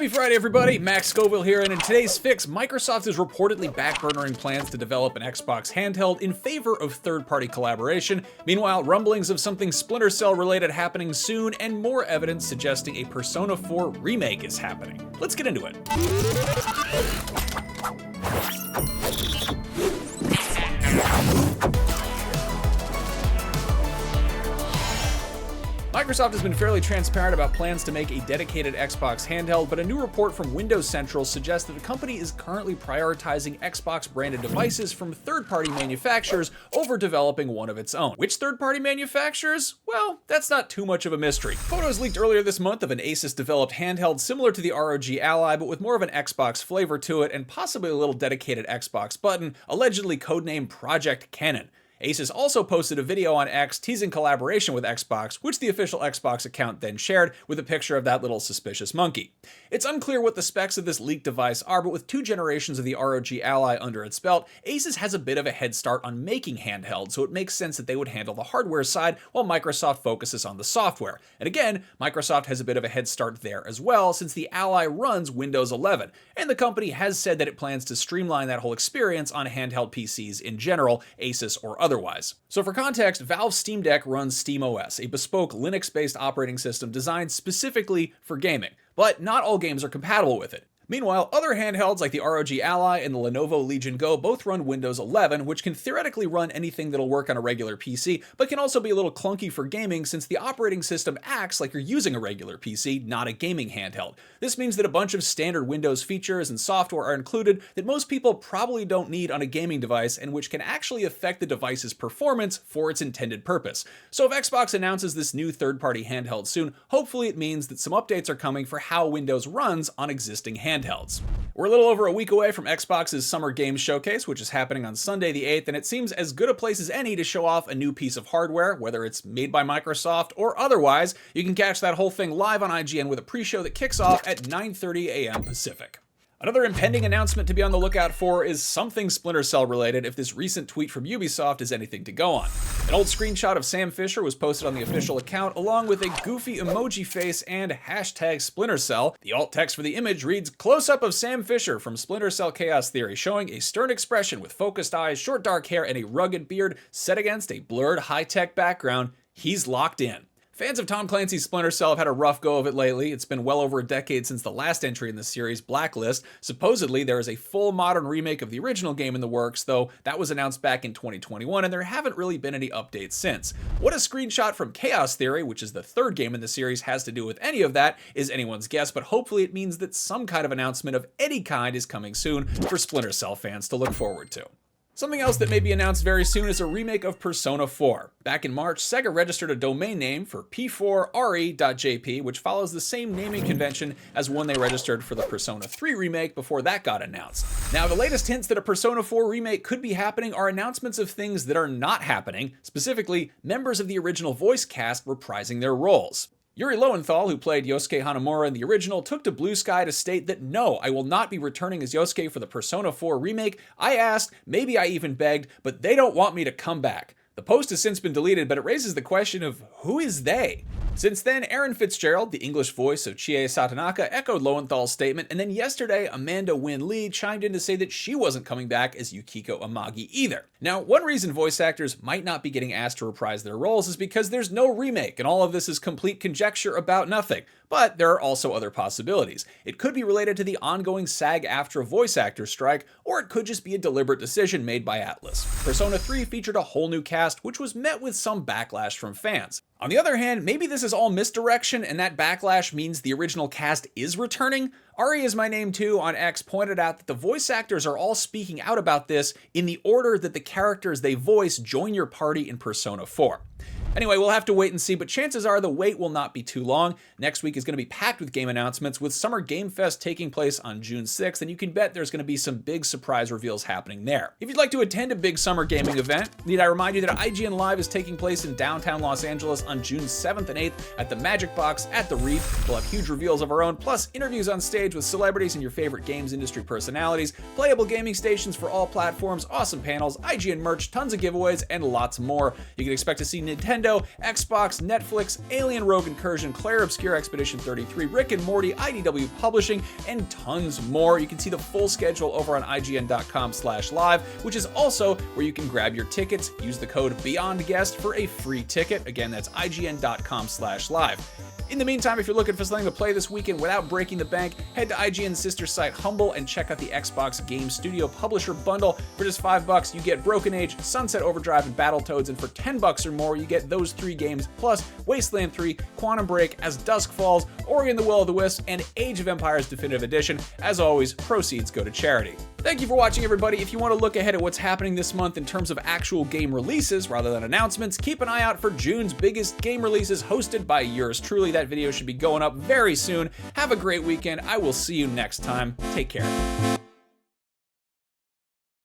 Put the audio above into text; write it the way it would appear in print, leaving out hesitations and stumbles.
Happy Friday, everybody! Max Scoville here, and in today's fix, Microsoft is reportedly backburnering plans to develop an Xbox handheld in favor of third-party collaboration. Meanwhile, rumblings of something Splinter Cell related happening soon, and more evidence suggesting a Persona 4 remake is happening. Let's get into it. Microsoft has been fairly transparent about plans to make a dedicated Xbox handheld, but a new report from Windows Central suggests that the company is currently prioritizing Xbox-branded devices from third-party manufacturers over developing one of its own. Which third-party manufacturers? Well, that's not too much of a mystery. Photos leaked earlier this month of an Asus-developed handheld similar to the ROG Ally, but with more of an Xbox flavor to it and possibly a little dedicated Xbox button, allegedly codenamed Project Cannon. Asus also posted a video on X teasing collaboration with Xbox, which the official Xbox account then shared with a picture of that little suspicious monkey. It's unclear what the specs of this leaked device are, but with 2 generations of the ROG Ally under its belt, Asus has a bit of a head start on making handhelds, so it makes sense that they would handle the hardware side while Microsoft focuses on the software. And again, Microsoft has a bit of a head start there as well, since the Ally runs Windows 11, and the company has said that it plans to streamline that whole experience on handheld PCs in general, Asus or otherwise. So for context, Valve's Steam Deck runs SteamOS, a bespoke Linux-based operating system designed specifically for gaming, but not all games are compatible with it. Meanwhile, other handhelds like the ROG Ally and the Lenovo Legion Go both run Windows 11, which can theoretically run anything that'll work on a regular PC, but can also be a little clunky for gaming since the operating system acts like you're using a regular PC, not a gaming handheld. This means that a bunch of standard Windows features and software are included that most people probably don't need on a gaming device and which can actually affect the device's performance for its intended purpose. So if Xbox announces this new third-party handheld soon, hopefully it means that some updates are coming for how Windows runs on existing handhelds. We're a little over a week away from Xbox's Summer Games Showcase, which is happening on Sunday the 8th, and it seems as good a place as any to show off a new piece of hardware, whether it's made by Microsoft or otherwise. You can catch that whole thing live on IGN with a pre-show that kicks off at 9:30 a.m. Pacific. Another impending announcement to be on the lookout for is something Splinter Cell related if this recent tweet from Ubisoft is anything to go on. An old screenshot of Sam Fisher was posted on the official account along with a goofy emoji face and hashtag Splinter Cell. The alt text for the image reads, "Close-up of Sam Fisher from Splinter Cell Chaos Theory, showing a stern expression with focused eyes, short dark hair, and a rugged beard set against a blurred high-tech background. He's locked in." Fans of Tom Clancy's Splinter Cell have had a rough go of it lately. It's been well over a decade since the last entry in the series, Blacklist. Supposedly, there is a full modern remake of the original game in the works, though that was announced back in 2021, and there haven't really been any updates since. What a screenshot from Chaos Theory, which is the 3rd game in the series, has to do with any of that is anyone's guess, but hopefully it means that some kind of announcement of any kind is coming soon for Splinter Cell fans to look forward to. Something else that may be announced very soon is a remake of Persona 4. Back in March, Sega registered a domain name for p4re.jp, which follows the same naming convention as one they registered for the Persona 3 remake before that got announced. Now, the latest hints that a Persona 4 remake could be happening are announcements of things that are not happening, specifically members of the original voice cast reprising their roles. Yuri Lowenthal, who played Yosuke Hanamura in the original, took to Blue Sky to state that no, I will not be returning as Yosuke for the Persona 4 remake. I asked, maybe I even begged, but they don't want me to come back. The post has since been deleted, but it raises the question of who is they? Since then, Aaron Fitzgerald, the English voice of Chie Satonaka, echoed Lowenthal's statement, and then yesterday, Amanda Wynn Lee chimed in to say that she wasn't coming back as Yukiko Amagi either. Now, one reason voice actors might not be getting asked to reprise their roles is because there's no remake, and all of this is complete conjecture about nothing. But there are also other possibilities. It could be related to the ongoing SAG-AFTRA voice actor strike, or it could just be a deliberate decision made by Atlus. Persona 3 featured a whole new cast, which was met with some backlash from fans. On the other hand, maybe this is all misdirection and that backlash means the original cast is returning. Ari is my name too on X pointed out that the voice actors are all speaking out about this in the order that the characters they voice join your party in Persona 4. Anyway, we'll have to wait and see, but chances are the wait will not be too long. Next week is going to be packed with game announcements, with Summer Game Fest taking place on June 6th, and you can bet there's going to be some big surprise reveals happening there. If you'd like to attend a big summer gaming event, need I remind you that IGN Live is taking place in downtown Los Angeles on June 7th and 8th at the Magic Box at the Reef. We'll have huge reveals of our own, plus interviews on stage with celebrities and your favorite games industry personalities, playable gaming stations for all platforms, awesome panels, IGN merch, tons of giveaways, and lots more. You can expect to see Nintendo, Nintendo, Xbox, Netflix, Alien Rogue Incursion, Claire Obscure Expedition 33, Rick and Morty, IDW Publishing, and tons more. You can see the full schedule over on IGN.com/live, which is also where you can grab your tickets. Use the code BeyondGuest for a free ticket. Again, that's IGN.com/live. In the meantime, if you're looking for something to play this weekend without breaking the bank, head to IGN's sister site Humble and check out the Xbox Game Studio Publisher Bundle. For just $5, you get Broken Age, Sunset Overdrive, and Battletoads, and for $10 or more, you get those 3 games, plus Wasteland 3, Quantum Break, As Dusk Falls, Ori and the Will of the Wisps, and Age of Empires Definitive Edition. As always, proceeds go to charity. Thank you for watching, everybody. If you want to look ahead at what's happening this month in terms of actual game releases rather than announcements, keep an eye out for June's biggest game releases hosted by yours truly. That video should be going up very soon. Have a great weekend. I will see you next time. Take care.